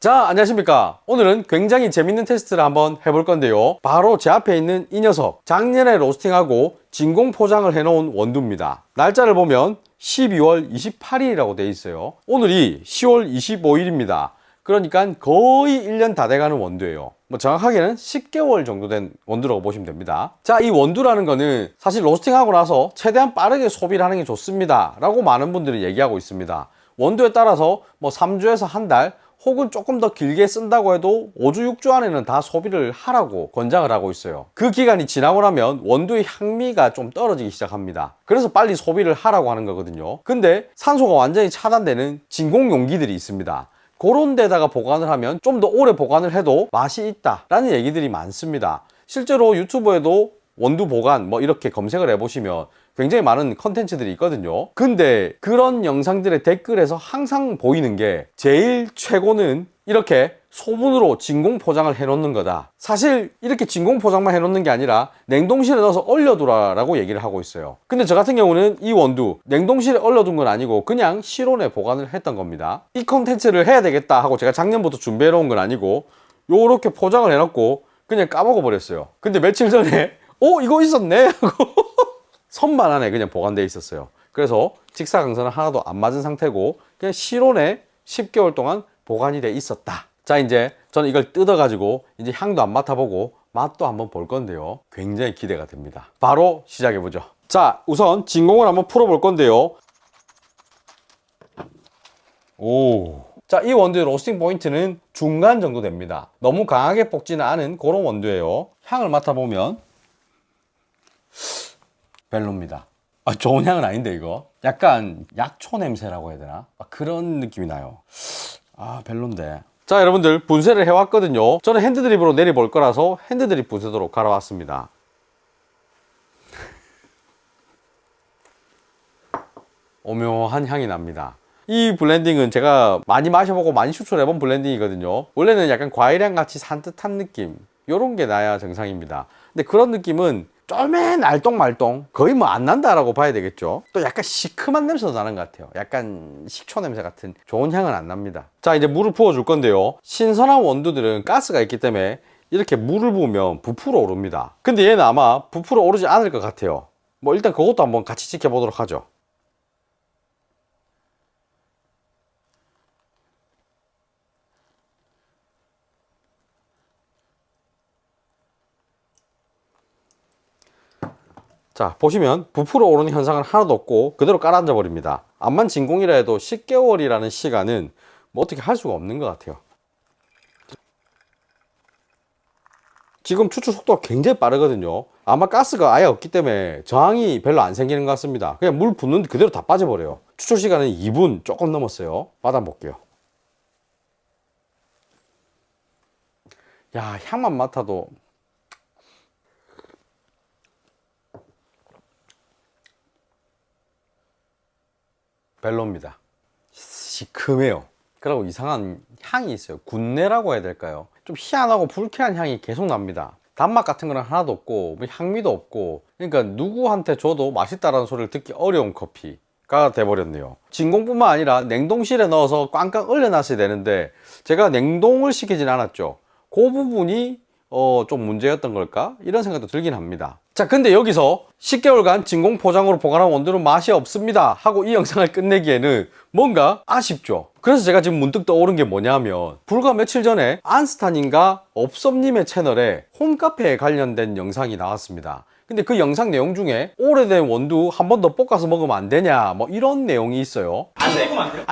자, 안녕하십니까. 오늘은 굉장히 재밌는 테스트를 한번 해볼 건데요. 바로 제 앞에 있는 이 녀석, 작년에 로스팅하고 진공 포장을 해놓은 원두입니다. 날짜를 보면 12월 28일이라고 되어 있어요. 오늘이 10월 25일입니다. 그러니까 거의 1년 다 돼가는 원두예요. 정확하게는 10개월 정도 된 원두라고 보시면 됩니다. 자, 이 원두라는 거는 사실 로스팅하고 나서 최대한 빠르게 소비를 하는 게 좋습니다 라고 많은 분들이 얘기하고 있습니다. 원두에 따라서 3주에서 한 달 혹은 조금 더 길게 쓴다고 해도 5주, 6주 안에는 다 소비를 하라고 권장을 하고 있어요. 그 기간이 지나고 나면 원두의 향미가 좀 떨어지기 시작합니다. 그래서 빨리 소비를 하라고 하는 거거든요. 근데 산소가 완전히 차단되는 진공 용기들이 있습니다. 그런 데다가 보관을 하면 좀 더 오래 보관을 해도 맛이 있다 라는 얘기들이 많습니다. 실제로 유튜브에도 원두 보관 이렇게 검색을 해보시면 굉장히 많은 컨텐츠들이 있거든요. 근데 그런 영상들의 댓글에서 항상 보이는 게 제일 최고는 이렇게 소분으로 진공 포장을 해놓는 거다. 사실 이렇게 진공 포장만 해놓는 게 아니라 냉동실에 넣어서 얼려두라 라고 얘기를 하고 있어요. 근데 저 같은 경우는 이 원두 냉동실에 얼려둔 건 아니고 그냥 실온에 보관을 했던 겁니다. 이 컨텐츠를 해야 되겠다 하고 제가 작년부터 준비해 놓은 건 아니고 요렇게 포장을 해놓고 그냥 까먹어 버렸어요. 근데 며칠 전에 이거 있었네 하고 선반 안에 그냥 보관되어 있었어요. 그래서 직사광선은 하나도 안 맞은 상태고 그냥 실온에 10개월 동안 보관이 돼 있었다. 자, 이제 저는 이걸 뜯어가지고 이제 향도 안 맡아보고 맛도 한번 볼 건데요. 굉장히 기대가 됩니다. 바로 시작해보죠. 자, 우선 진공을 한번 풀어볼 건데요. 자, 이 원두의 로스팅 포인트는 중간 정도 됩니다. 너무 강하게 볶지는 않은 그런 원두예요. 향을 맡아보면 별로입니다. 좋은 향은 아닌데 이거 약간 약초 냄새라고 해야 되나? 그런 느낌이 나요. 별론데. 자, 여러분들 분쇄를 해왔거든요. 저는 핸드드립으로 내려볼 거라서 핸드드립 분쇄도로 갈아왔습니다. 오묘한 향이 납니다. 이 블렌딩은 제가 많이 마셔보고 많이 추천해본 블렌딩이거든요. 원래는 약간 과일향 같이 산뜻한 느낌 요런 게 나야 정상입니다. 근데 그런 느낌은 쫌맨 알똥말똥 거의 안 난다라고 봐야 되겠죠. 또 약간 시큼한 냄새도 나는 것 같아요. 약간 식초 냄새 같은 좋은 향은 안 납니다. 자, 이제 물을 부어 줄 건데요. 신선한 원두들은 가스가 있기 때문에 이렇게 물을 부으면 부풀어 오릅니다. 근데 얘는 아마 부풀어 오르지 않을 것 같아요. 일단 그것도 한번 같이 지켜보도록 하죠. 자, 보시면 부풀어 오르는 현상은 하나도 없고 그대로 깔아앉아 버립니다. 암만 진공이라 해도 10개월이라는 시간은 어떻게 할 수가 없는 것 같아요. 지금 추출 속도가 굉장히 빠르거든요. 아마 가스가 아예 없기 때문에 저항이 별로 안 생기는 것 같습니다. 그냥 물 붓는데 그대로 다 빠져버려요. 추출 시간은 2분 조금 넘었어요. 받아볼게요. 야, 향만 맡아도 별로입니다. 시큼해요. 그리고 이상한 향이 있어요. 군내라고 해야 될까요? 좀 희한하고 불쾌한 향이 계속 납니다. 단맛 같은 거는 하나도 없고 향미도 없고, 그러니까 누구한테 줘도 맛있다라는 소리를 듣기 어려운 커피가 돼버렸네요. 진공뿐만 아니라 냉동실에 넣어서 꽝꽝 얼려놨어야 되는데 제가 냉동을 시키진 않았죠. 그 부분이 좀 문제였던 걸까? 이런 생각도 들긴 합니다. 자, 근데 여기서 10개월간 진공 포장으로 보관한 원두는 맛이 없습니다 하고 이 영상을 끝내기에는 뭔가 아쉽죠. 그래서 제가 지금 문득 떠오른 게 뭐냐면 불과 며칠 전에 안스타님과 업섭님의 채널에 홈카페에 관련된 영상이 나왔습니다. 근데 그 영상 내용 중에 오래된 원두 한 번 더 볶아서 먹으면 안 되냐 이런 내용이 있어요. 안 돼? 안 돼요?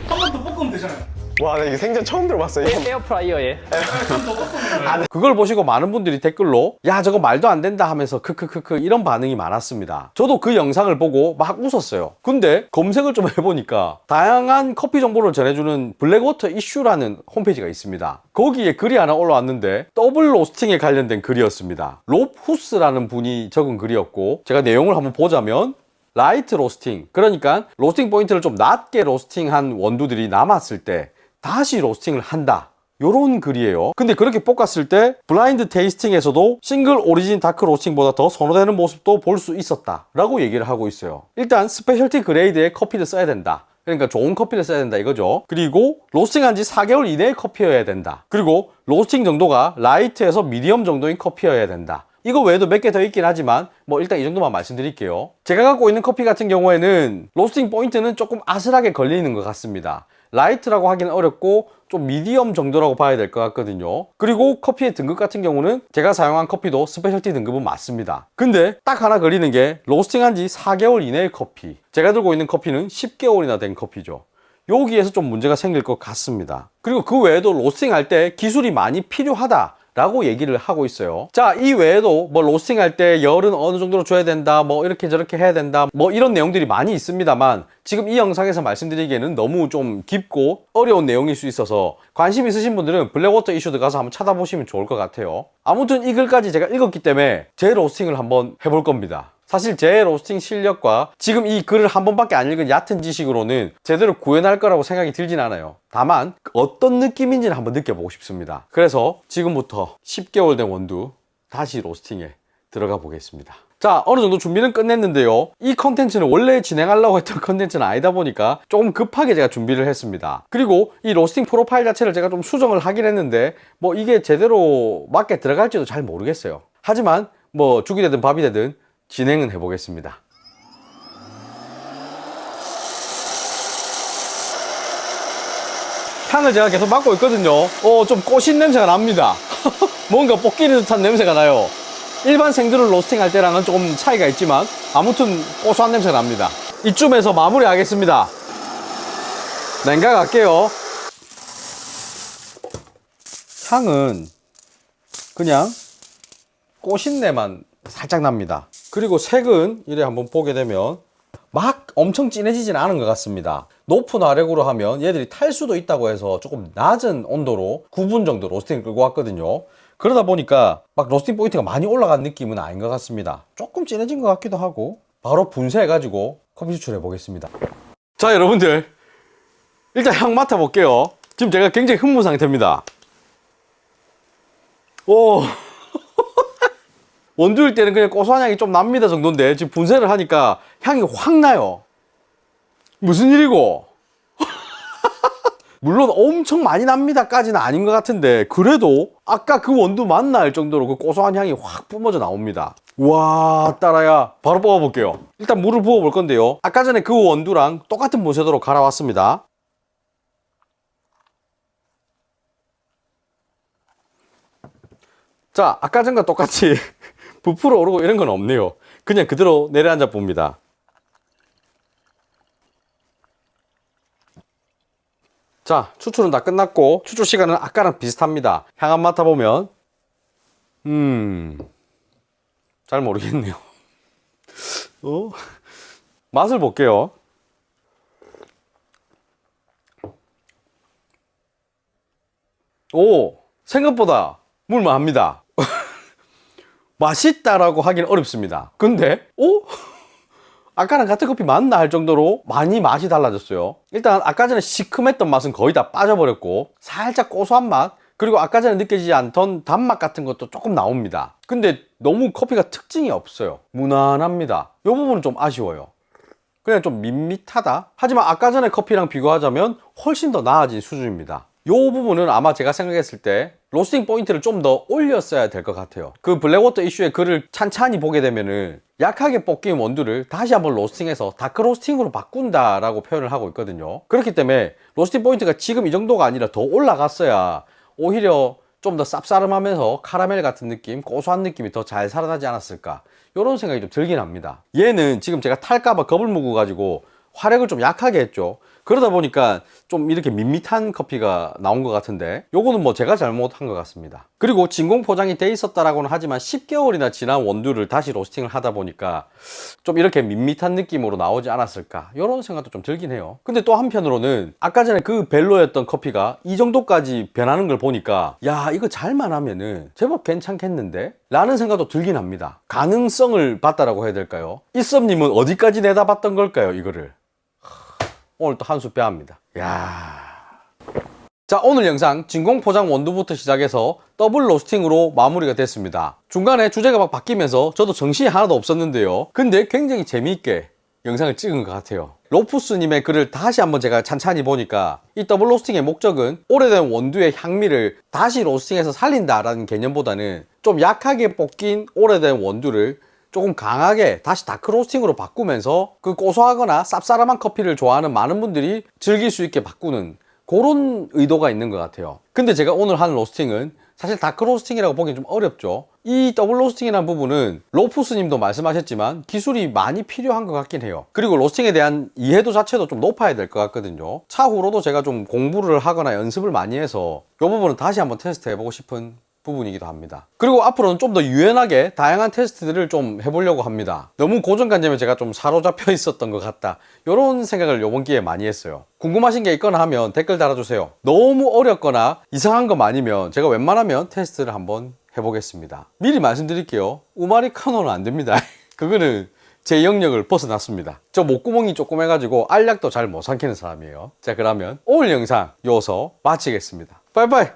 한 번 더 볶으면 되잖아요. 와, 나 이거 생전 처음 들어봤어요. 에어프라이어에 그걸 보시고 많은 분들이 댓글로 야, 저거 말도 안 된다 하면서 크크크크 이런 반응이 많았습니다. 저도 그 영상을 보고 막 웃었어요. 근데 검색을 좀 해보니까 다양한 커피 정보를 전해주는 블랙워터 이슈라는 홈페이지가 있습니다. 거기에 글이 하나 올라왔는데 더블 로스팅에 관련된 글이었습니다. 롭 후스라는 분이 적은 글이었고, 제가 내용을 한번 보자면 라이트 로스팅, 그러니까 로스팅 포인트를 좀 낮게 로스팅한 원두들이 남았을 때 다시 로스팅을 한다, 요런 글이에요. 근데 그렇게 볶았을 때 블라인드 테이스팅에서도 싱글 오리진 다크 로스팅보다 더 선호되는 모습도 볼 수 있었다 라고 얘기를 하고 있어요. 일단 스페셜티 그레이드의 커피를 써야 된다, 그러니까 좋은 커피를 써야 된다 이거죠. 그리고 로스팅한 지 4개월 이내의 커피여야 된다. 그리고 로스팅 정도가 라이트에서 미디엄 정도인 커피여야 된다. 이거 외에도 몇 개 더 있긴 하지만 뭐 일단 이 정도만 말씀드릴게요. 제가 갖고 있는 커피 같은 경우에는 로스팅 포인트는 조금 아슬하게 걸리는 것 같습니다. 라이트라고 하기는 어렵고 좀 미디엄 정도라고 봐야 될 것 같거든요. 그리고 커피의 등급 같은 경우는 제가 사용한 커피도 스페셜티 등급은 맞습니다. 근데 딱 하나 걸리는 게 로스팅한 지 4개월 이내의 커피. 제가 들고 있는 커피는 10개월이나 된 커피죠. 여기에서 좀 문제가 생길 것 같습니다. 그리고 그 외에도 로스팅할 때 기술이 많이 필요하다 라고 얘기를 하고 있어요. 자, 이 외에도 뭐 로스팅 할 때 열은 어느 정도로 줘야 된다, 뭐 이렇게 저렇게 해야 된다, 뭐 이런 내용들이 많이 있습니다만 지금 이 영상에서 말씀드리기에는 너무 좀 깊고 어려운 내용일 수 있어서 관심 있으신 분들은 블랙워터 이슈드 가서 한번 찾아보시면 좋을 것 같아요. 아무튼 이 글까지 제가 읽었기 때문에 제 로스팅을 한번 해볼 겁니다. 사실 제 로스팅 실력과 지금 이 글을 한 번밖에 안 읽은 얕은 지식으로는 제대로 구현할 거라고 생각이 들진 않아요. 다만 어떤 느낌인지는 한번 느껴보고 싶습니다. 그래서 지금부터 10개월 된 원두 다시 로스팅에 들어가 보겠습니다. 자, 어느 정도 준비는 끝냈는데요. 이 컨텐츠는 원래 진행하려고 했던 컨텐츠는 아니다 보니까 조금 급하게 제가 준비를 했습니다. 그리고 이 로스팅 프로파일 자체를 제가 좀 수정을 하긴 했는데 뭐 이게 제대로 맞게 들어갈지도 잘 모르겠어요. 하지만 뭐 죽이 되든 밥이 되든 진행은 해보겠습니다. 향을 제가 계속 맡고 있거든요. 좀 꼬신 냄새가 납니다. 뭔가 볶이는 듯한 냄새가 나요. 일반 생두를 로스팅 할 때랑은 조금 차이가 있지만 아무튼 고소한 냄새가 납니다. 이쯤에서 마무리 하겠습니다. 냉각 할게요. 향은 그냥 꽃신내만 살짝 납니다. 그리고 색은 이래 한번 보게 되면 막 엄청 진해지진 않은 것 같습니다. 높은 화력으로 하면 얘들이 탈 수도 있다고 해서 조금 낮은 온도로 9분 정도 로스팅을 끌고 왔거든요. 그러다 보니까 막 로스팅 포인트가 많이 올라간 느낌은 아닌 것 같습니다. 조금 진해진 것 같기도 하고 바로 분쇄해가지고 커피 추출해 보겠습니다. 자, 여러분들 일단 향 맡아볼게요. 지금 제가 굉장히 흥분 상태입니다. 오 원두일 때는 그냥 고소한 향이 좀 납니다 정도인데 지금 분쇄를 하니까 향이 확 나요. 무슨 일이고? 물론 엄청 많이 납니다까지는 아닌 것 같은데 그래도 아까 그 원두 맛날 정도로 그 고소한 향이 확 뿜어져 나옵니다. 와, 따라야 바로 뽑아볼게요. 일단 물을 부어볼 건데요. 아까 전에 그 원두랑 똑같은 분쇄도로 갈아왔습니다. 자, 아까 전과 똑같이 부풀어 오르고 이런 건 없네요. 그냥 그대로 내려앉아 봅니다. 자, 추출은 다 끝났고 추출 시간은 아까랑 비슷합니다. 향 한 맡아보면 잘 모르겠네요. 맛을 볼게요. 오, 생각보다 물만합니다. 맛있다라고 하기는 어렵습니다. 근데 아까랑 같은 커피 맞나 할 정도로 많이 맛이 달라졌어요. 일단 아까 전에 시큼했던 맛은 거의 다 빠져버렸고 살짝 고소한 맛, 그리고 아까 전에 느껴지지 않던 단맛 같은 것도 조금 나옵니다. 근데 너무 커피가 특징이 없어요. 무난합니다. 이 부분은 좀 아쉬워요. 그냥 좀 밋밋하다. 하지만 아까 전에 커피랑 비교하자면 훨씬 더 나아진 수준입니다. 이 부분은 아마 제가 생각했을 때 로스팅 포인트를 좀 더 올렸어야 될 것 같아요. 그 블랙워터 이슈의 글을 찬찬히 보게 되면은 약하게 볶인 원두를 다시 한번 로스팅해서 다크 로스팅으로 바꾼다라고 표현을 하고 있거든요. 그렇기 때문에 로스팅 포인트가 지금 이 정도가 아니라 더 올라갔어야 오히려 좀 더 쌉싸름하면서 카라멜 같은 느낌, 고소한 느낌이 더 잘 살아나지 않았을까, 이런 생각이 좀 들긴 합니다. 얘는 지금 제가 탈까봐 겁을 먹어 가지고 화력을 좀 약하게 했죠. 그러다 보니까 좀 이렇게 밋밋한 커피가 나온 것 같은데 요거는 뭐 제가 잘못한 것 같습니다. 그리고 진공 포장이 돼 있었다라고는 하지만 10개월이나 지난 원두를 다시 로스팅을 하다 보니까 좀 이렇게 밋밋한 느낌으로 나오지 않았을까, 이런 생각도 좀 들긴 해요. 근데 또 한편으로는 아까 전에 그 벨로였던 커피가 이 정도까지 변하는 걸 보니까 야, 이거 잘만 하면은 제법 괜찮겠는데? 라는 생각도 들긴 합니다. 가능성을 봤다라고 해야 될까요? 이썸님은 어디까지 내다봤던 걸까요, 이거를? 오늘 또 한 수 빼합니다. 야. 자, 오늘 영상 진공 포장 원두부터 시작해서 더블 로스팅으로 마무리가 됐습니다. 중간에 주제가 막 바뀌면서 저도 정신이 하나도 없었는데요. 근데 굉장히 재미있게 영상을 찍은 것 같아요. 로푸스님의 글을 다시 한번 제가 찬찬히 보니까 이 더블 로스팅의 목적은 오래된 원두의 향미를 다시 로스팅해서 살린다라는 개념보다는 좀 약하게 볶인 오래된 원두를 조금 강하게 다시 다크 로스팅으로 바꾸면서 그 고소하거나 쌉싸름한 커피를 좋아하는 많은 분들이 즐길 수 있게 바꾸는 그런 의도가 있는 것 같아요. 근데 제가 오늘 하는 로스팅은 사실 다크 로스팅이라고 보기엔 좀 어렵죠. 이 더블 로스팅이라는 부분은 로푸스님도 말씀하셨지만 기술이 많이 필요한 것 같긴 해요. 그리고 로스팅에 대한 이해도 자체도 좀 높아야 될 것 같거든요. 차후로도 제가 좀 공부를 하거나 연습을 많이 해서 이 부분은 다시 한번 테스트 해보고 싶은 부분이기도 합니다. 그리고 앞으로는 좀 더 유연하게 다양한 테스트들을 좀 해보려고 합니다. 너무 고정관념에 제가 좀 사로잡혀 있었던 것 같다, 이런 생각을 이번 기회에 많이 했어요. 궁금하신 게 있거나 하면 댓글 달아주세요. 너무 어렵거나 이상한 거 많으면 제가 웬만하면 테스트를 한번 해보겠습니다. 미리 말씀드릴게요. 우마리카노는 안 됩니다. 그거는 제 영역을 벗어났습니다. 저 목구멍이 조그매가지고 알약도 잘 못 삼키는 사람이에요. 자, 그러면 오늘 영상 여기서 마치겠습니다. 빠이빠이.